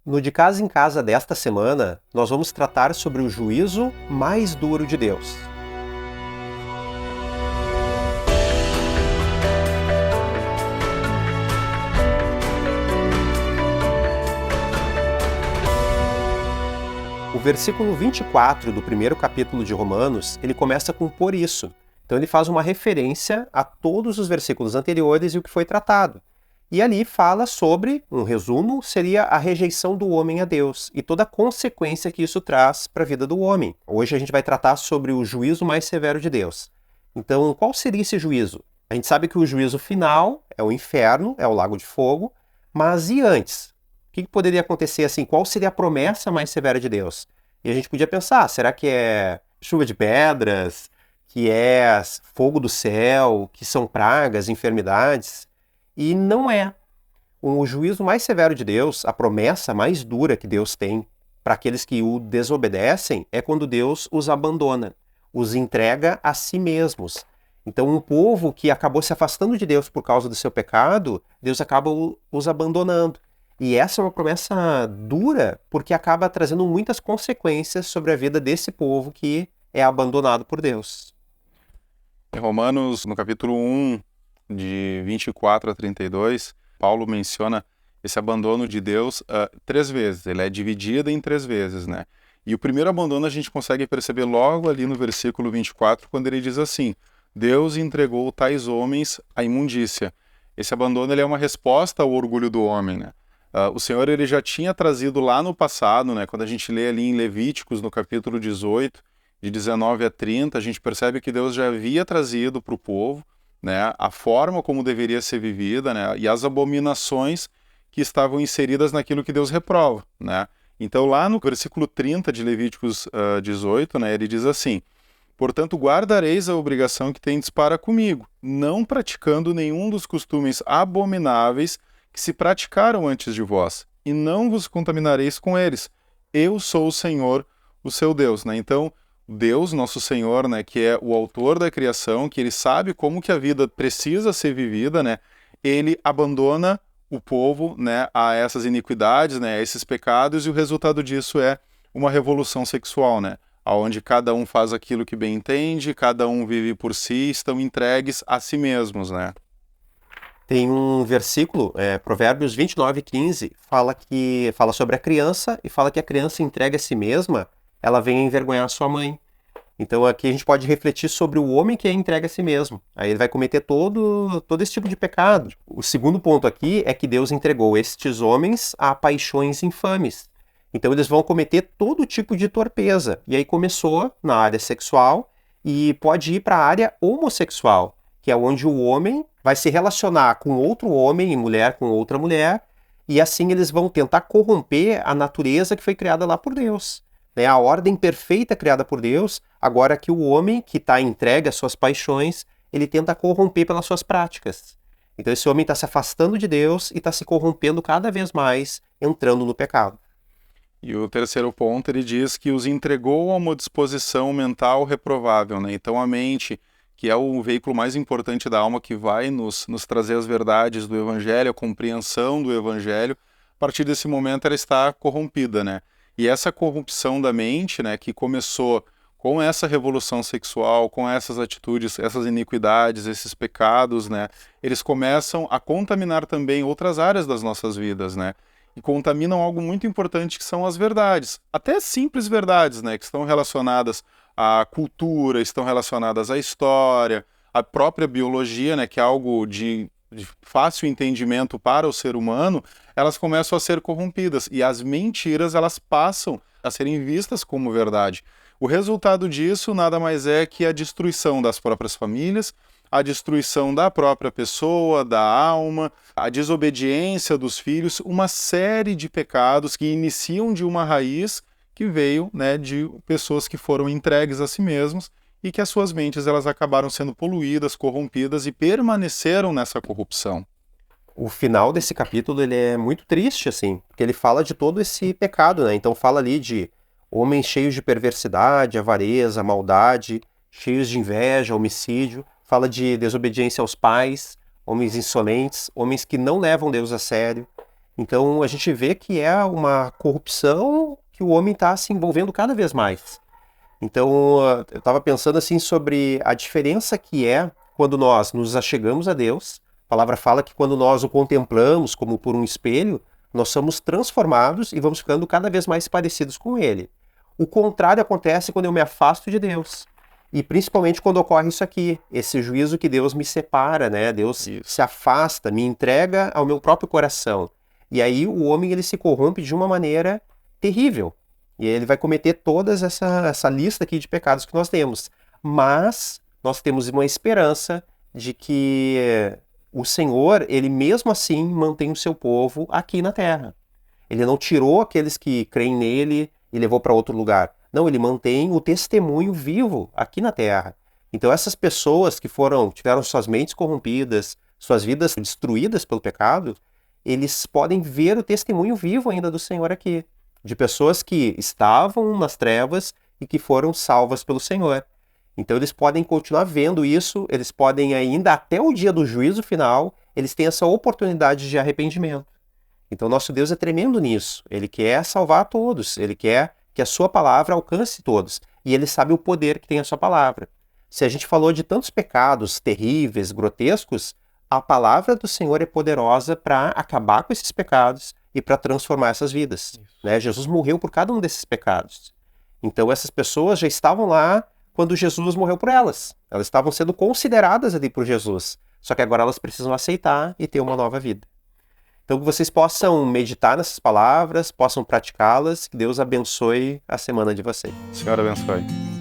No De Casa em Casa desta semana, nós vamos tratar sobre o juízo mais duro de Deus. O versículo 24 do primeiro capítulo de Romanos, ele começa com por isso. Então ele faz uma referência a todos os versículos anteriores e o que foi tratado. E ali fala sobre, um resumo, seria a rejeição do homem a Deus e toda a consequência que isso traz para a vida do homem. Hoje a gente vai tratar sobre o juízo mais severo de Deus. Então, qual seria esse juízo? A gente sabe que o juízo final é o inferno, é o lago de fogo, mas e antes? O que poderia acontecer assim? Qual seria a promessa mais severa de Deus? E a gente podia pensar, será que é chuva de pedras, que é fogo do céu, que são pragas, enfermidades? E não é. O juízo mais severo de Deus, a promessa mais dura que Deus tem para aqueles que o desobedecem, é quando Deus os abandona, os entrega a si mesmos. Então, um povo que acabou se afastando de Deus por causa do seu pecado, Deus acaba os abandonando. E essa é uma promessa dura, porque acaba trazendo muitas consequências sobre a vida desse povo que é abandonado por Deus. Em Romanos, no capítulo 1, de 24 a 32, Paulo menciona esse abandono de Deus 3 vezes. Ele é dividido em 3 vezes, né? E o primeiro abandono a gente consegue perceber logo ali no versículo 24, quando ele diz assim: Deus entregou tais homens à imundícia. Esse abandono ele é uma resposta ao orgulho do homem, né? O Senhor ele já tinha trazido lá no passado, né? Quando a gente lê ali em Levíticos, no capítulo 18, de 19 a 30, a gente percebe que Deus já havia trazido para o povo, né, a forma como deveria ser vivida, né, e as abominações que estavam inseridas naquilo que Deus reprova, né? Então lá no versículo 30 de Levíticos 18, né, ele diz assim: portanto guardareis a obrigação que tendes para comigo, não praticando nenhum dos costumes abomináveis que se praticaram antes de vós, e não vos contaminareis com eles. Eu sou o Senhor, o seu Deus, né? Então Deus, nosso Senhor, né, que é o autor da criação, que ele sabe como que a vida precisa ser vivida, né, ele abandona o povo, né, a essas iniquidades, né, a esses pecados, e o resultado disso é uma revolução sexual, né, onde cada um faz aquilo que bem entende, cada um vive por si, estão entregues a si mesmos, né. Tem um versículo, Provérbios 29:15, fala sobre a criança e fala que a criança entrega a si mesma, ela vem envergonhar sua mãe. Então aqui a gente pode refletir sobre o homem que é entregue a si mesmo. Aí ele vai cometer todo esse tipo de pecado. O segundo ponto aqui é que Deus entregou estes homens a paixões infames. Então eles vão cometer todo tipo de torpeza. E aí começou na área sexual e pode ir para a área homossexual, que é onde o homem vai se relacionar com outro homem e mulher com outra mulher, e assim eles vão tentar corromper a natureza que foi criada lá por Deus. Né? A ordem perfeita criada por Deus, agora que o homem que está entregue às suas paixões, ele tenta corromper pelas suas práticas. Então esse homem está se afastando de Deus e está se corrompendo cada vez mais, entrando no pecado. E o terceiro ponto, ele diz que os entregou a uma disposição mental reprovável, né? Então a mente, que é o veículo mais importante da alma, que vai nos trazer as verdades do Evangelho, a compreensão do Evangelho, a partir desse momento ela está corrompida, né? E essa corrupção da mente, né, que começou com essa revolução sexual, com essas atitudes, essas iniquidades, esses pecados, né, eles começam a contaminar também outras áreas das nossas vidas, né? E contaminam algo muito importante, que são as verdades. Até simples verdades, né, que estão relacionadas à cultura, estão relacionadas à história, à própria biologia, né, que é algo de fácil entendimento para o ser humano, elas começam a ser corrompidas. E as mentiras, elas passam a serem vistas como verdade. O resultado disso nada mais é que a destruição das próprias famílias, a destruição da própria pessoa, da alma, a desobediência dos filhos, uma série de pecados que iniciam de uma raiz que veio, né, de pessoas que foram entregues a si mesmos e que as suas mentes elas acabaram sendo poluídas, corrompidas e permaneceram nessa corrupção. O final desse capítulo ele é muito triste, assim, porque ele fala de todo esse pecado, né? Então fala ali de homens cheios de perversidade, avareza, maldade, cheios de inveja, homicídio. Fala de desobediência aos pais, homens insolentes, homens que não levam Deus a sério. Então a gente vê que é uma corrupção que o homem está se envolvendo cada vez mais. Então eu estava pensando assim sobre a diferença que é quando nós nos achegamos a Deus. A palavra fala que quando nós o contemplamos como por um espelho, nós somos transformados e vamos ficando cada vez mais parecidos com Ele. O contrário acontece quando eu me afasto de Deus. E principalmente quando ocorre isso aqui, esse juízo que Deus me separa, né? Deus se afasta, me entrega ao meu próprio coração. E aí o homem ele se corrompe de uma maneira terrível. E ele vai cometer toda essa lista aqui de pecados que nós temos. Mas nós temos uma esperança de que o Senhor, ele mesmo assim mantém o seu povo aqui na terra. Ele não tirou aqueles que creem nele e levou para outro lugar. Não, ele mantém o testemunho vivo aqui na terra. Então essas pessoas que tiveram suas mentes corrompidas, suas vidas destruídas pelo pecado, eles podem ver o testemunho vivo ainda do Senhor aqui, de pessoas que estavam nas trevas e que foram salvas pelo Senhor. Então eles podem continuar vendo isso, eles podem ainda até o dia do juízo final, eles têm essa oportunidade de arrependimento. Então nosso Deus é tremendo nisso. Ele quer salvar todos, ele quer que a sua palavra alcance todos. E ele sabe o poder que tem a sua palavra. Se a gente falou de tantos pecados terríveis, grotescos, a palavra do Senhor é poderosa para acabar com esses pecados e para transformar essas vidas. Né? Jesus morreu por cada um desses pecados. Então essas pessoas já estavam lá quando Jesus morreu por elas. Elas estavam sendo consideradas ali por Jesus. Só que agora elas precisam aceitar e ter uma nova vida. Então que vocês possam meditar nessas palavras, possam praticá-las, que Deus abençoe a semana de vocês. Senhor abençoe.